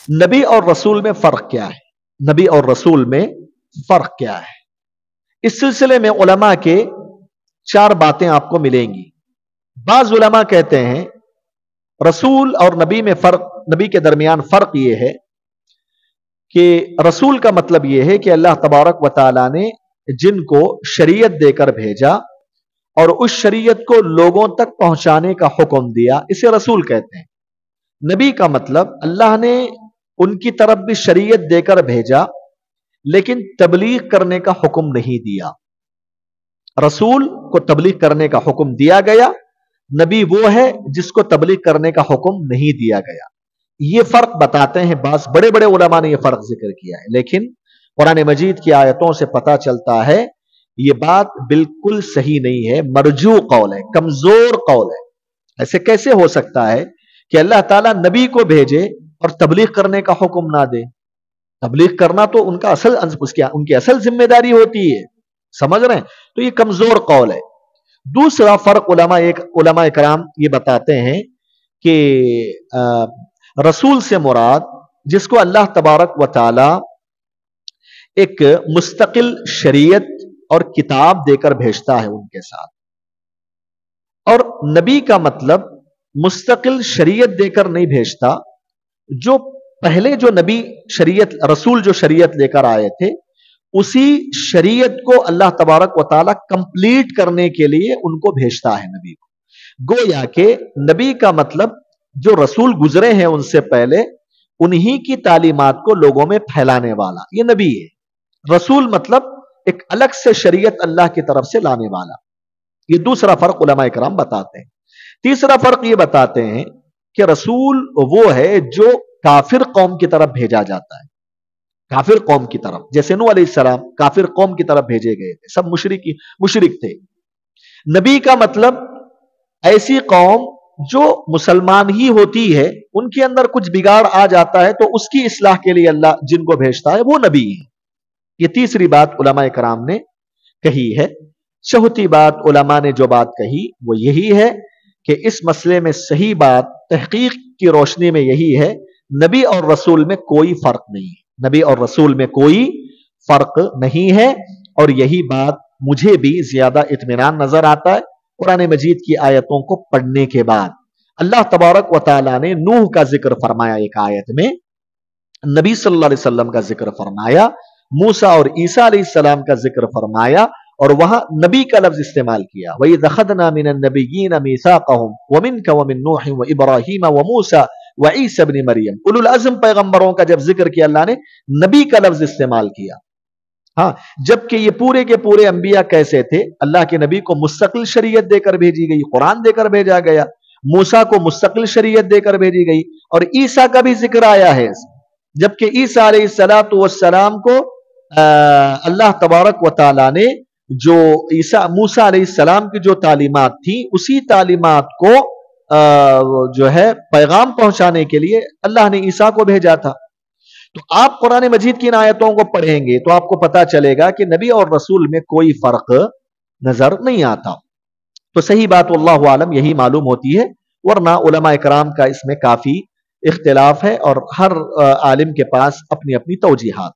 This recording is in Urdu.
نبی اور رسول میں فرق کیا ہے؟ نبی اور رسول میں فرق کیا ہے؟ اس سلسلے میں علماء کے 4 باتیں آپ کو ملیں گی۔ بعض علماء کہتے ہیں رسول اور نبی میں فرق، نبی کے درمیان فرق یہ ہے کہ رسول کا مطلب یہ ہے کہ اللہ تبارک و تعالیٰ نے جن کو شریعت دے کر بھیجا اور اس شریعت کو لوگوں تک پہنچانے کا حکم دیا، اسے رسول کہتے ہیں۔ نبی کا مطلب اللہ نے ان کی طرف بھی شریعت دے کر بھیجا لیکن تبلیغ کرنے کا حکم نہیں دیا۔ رسول کو تبلیغ کرنے کا حکم دیا گیا، نبی وہ ہے جس کو تبلیغ کرنے کا حکم نہیں دیا گیا۔ یہ فرق بتاتے ہیں، بعض بڑے بڑے علماء نے یہ فرق ذکر کیا ہے، لیکن قرآن مجید کی آیتوں سے پتہ چلتا ہے یہ بات بالکل صحیح نہیں ہے، مرجو قول ہے، کمزور قول ہے۔ ایسے کیسے ہو سکتا ہے کہ اللہ تعالیٰ نبی کو بھیجے اور تبلیغ کرنے کا حکم نہ دے؟ تبلیغ کرنا تو ان کی اصل ذمہ داری ہوتی ہے، سمجھ رہے ہیں؟ تو یہ کمزور قول ہے۔ دوسرا فرق علماء کرام یہ بتاتے ہیں کہ رسول سے مراد جس کو اللہ تبارک و تعالی ایک مستقل شریعت اور کتاب دے کر بھیجتا ہے ان کے ساتھ، اور نبی کا مطلب مستقل شریعت دے کر نہیں بھیجتا، جو پہلے جو نبی رسول جو شریعت لے کر آئے تھے اسی شریعت کو اللہ تبارک و تعالی کمپلیٹ کرنے کے لیے ان کو بھیجتا ہے نبی کو۔ گویا کہ نبی کا مطلب جو رسول گزرے ہیں ان سے پہلے انہی کی تعلیمات کو لوگوں میں پھیلانے والا یہ نبی ہے۔ رسول مطلب ایک الگ سے شریعت اللہ کی طرف سے لانے والا۔ یہ دوسرا فرق علماء کرام بتاتے ہیں۔ تیسرا فرق یہ بتاتے ہیں کہ رسول وہ ہے جو کافر قوم کی طرف بھیجا جاتا ہے، کافر قوم کی طرف، جیسے نوح علیہ السلام کافر قوم کی طرف بھیجے گئے تھے، سب مشرک تھے۔ نبی کا مطلب ایسی قوم جو مسلمان ہی ہوتی ہے، ان کے اندر کچھ بگاڑ آ جاتا ہے تو اس کی اصلاح کے لیے اللہ جن کو بھیجتا ہے وہ نبی ہے۔ یہ تیسری بات علماء کرام نے کہی ہے۔ چوتھی بات علماء نے جو بات کہی وہ یہی ہے کہ اس مسئلے میں صحیح بات تحقیق کی روشنی میں یہی ہے، نبی اور رسول میں کوئی فرق نہیں ہے، نبی اور رسول میں کوئی فرق نہیں ہے، اور یہی بات مجھے بھی زیادہ اطمینان نظر آتا ہے قرآن مجید کی آیتوں کو پڑھنے کے بعد۔ اللہ تبارک و تعالیٰ نے نوح کا ذکر فرمایا ایک آیت میں، نبی صلی اللہ علیہ وسلم کا ذکر فرمایا، موسیٰ اور عیسیٰ علیہ السلام کا ذکر فرمایا، اور وہاں نبی کا لفظ استعمال کیا، وَإِذْ أَخَذْنَا مِنَ النَّبِيِّينَ مِيثَاقَهُمْ وَمِنْكَ وَمِن نُوحٍ وَإِبْرَاهِيمَ وَمُوسَى وَعِيسَى ابْنِ مَرْيَمَ۔ اولو العزم پیغمبروں کا جب ذکر کیا اللہ نے نبی کا لفظ استعمال کیا۔ ہاں، جبکہ یہ پورے کے پورے انبیاء کیسے تھے؟ اللہ کے نبی کو مستقل شریعت دے کر بھیجی گئی، قرآن دے کر بھیجا گیا، موسیٰ کو مستقل شریعت دے کر بھیجی گئی، اور عیسیٰ کا بھی ذکر آیا ہے، جبکہ عیسیٰ علیہ السلام کو اللہ تبارک و تعالیٰ نے جو موسیٰ علیہ السلام کی جو تعلیمات تھی اسی تعلیمات کو جو ہے پیغام پہنچانے کے لیے اللہ نے عیسیٰ کو بھیجا تھا۔ تو آپ قرآن مجید کی ان آیتوں کو پڑھیں گے تو آپ کو پتا چلے گا کہ نبی اور رسول میں کوئی فرق نظر نہیں آتا۔ تو صحیح بات واللہ عالم یہی معلوم ہوتی ہے، ورنہ علماء کرام کا اس میں کافی اختلاف ہے اور ہر عالم کے پاس اپنی اپنی توجیحات۔